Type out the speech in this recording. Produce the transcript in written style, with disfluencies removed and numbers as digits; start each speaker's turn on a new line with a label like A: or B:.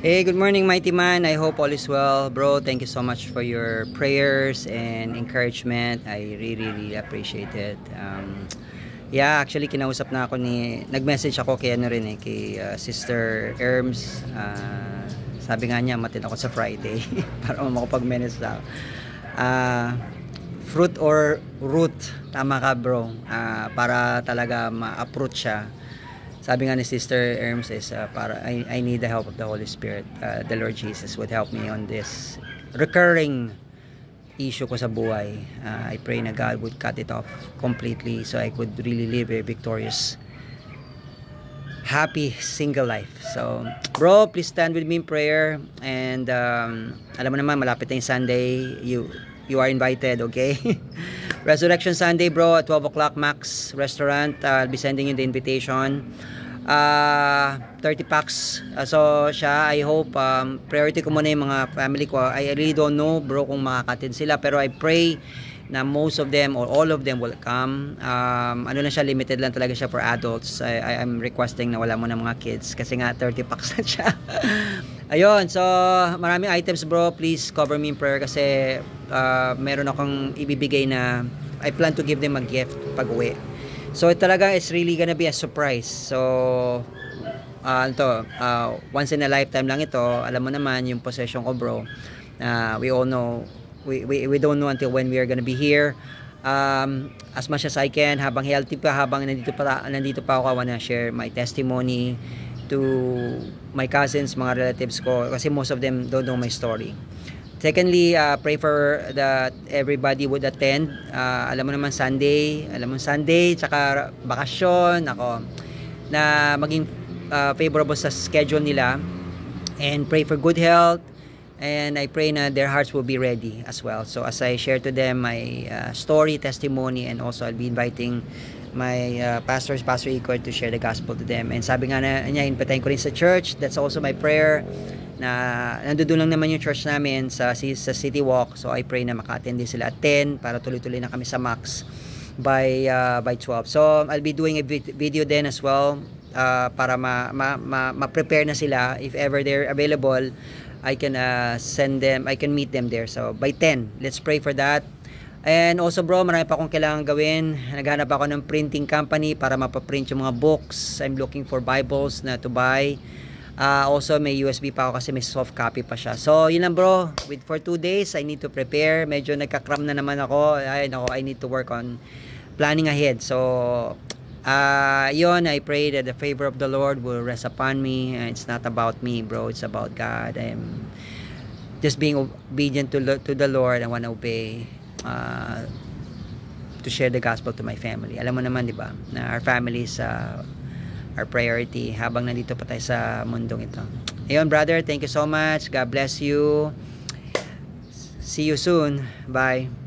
A: Hey, good morning, mighty man. I hope all is well. Bro, thank you so much for your prayers and encouragement. I really appreciate it. Yeah, actually, kinausap na ako nag-message ako kay kay Sister Erms. Sabi nga niya, matin ako sa Friday para makapag-menace ako. Fruit or root, tama ka bro, para talaga ma-approach siya. Sabi nga ni Sister Erms is I need the help of the Holy Spirit. The Lord Jesus would help me on this recurring issue ko sa buhay. I pray na God would cut it off completely so I could really live a victorious, happy, single life. So, bro, please stand with me in prayer. And alam mo naman, malapit na yung Sunday. You are invited, okay? Resurrection Sunday, bro, at 12 o'clock, Max Restaurant. I'll be sending you the invitation. 30 packs. So, siya, I hope, priority ko muna yung mga family ko. I really don't know, bro, kung makakatid sila. Pero I pray na most of them or all of them will come. Ano lang siya, limited lang talaga siya for adults. I'm requesting na wala mo na mga kids kasi nga 30 packs na siya. Ayun, so maraming items bro, please cover me in prayer kasi meron akong ibibigay na I plan to give them a gift pag uwi. So talaga it's really gonna be a surprise. So once in a lifetime lang ito. Alam mo naman yung possession ko bro. We all know we don't know until when we are gonna be here. As much as I can, habang healthy pa, habang nandito pa ako, I wanna share my testimony to my cousins, mga relatives ko, kasi most of them don't know my story. Secondly, pray for that everybody would attend. Alam mo naman Sunday, tsaka bakasyon, na maging favorable sa schedule nila, and pray for good health. And I pray na their hearts will be ready as well. So as I share to them my story, testimony, and also I'll be inviting my Pastor Igor to share the gospel to them. And sabi nga niya, invitahin ko rin sa church. That's also my prayer, na nandoon lang naman yung church namin sa City Walk. So I pray na maka-attend din sila at 10 para tuloy-tuloy na kami sa Max by 12. So I'll be doing a video then as well, para ma-prepare na sila. If ever they're available, I can send them, I can meet them there. So by 10, let's pray for that. And also bro, marami pa akong kailangan gawin. Naghanap ako ng printing company para mapaprint yung mga books. I'm looking for Bibles na to buy. Also may USB pa ako kasi may soft copy pa siya. So yun lang bro, for 2 days I need to prepare. Medyo nagkakram na naman ako. I need to work on planning ahead. So yun, I pray that the favor of the Lord will rest upon me. It's not about me bro, it's about God. I'm just being obedient to the Lord. I want to obey to share the gospel to my family. Alam mo naman, di ba, na our family is our priority habang nandito pa tayo sa mundong ito. Ayun, brother, thank you so much. God bless you. See you soon. Bye.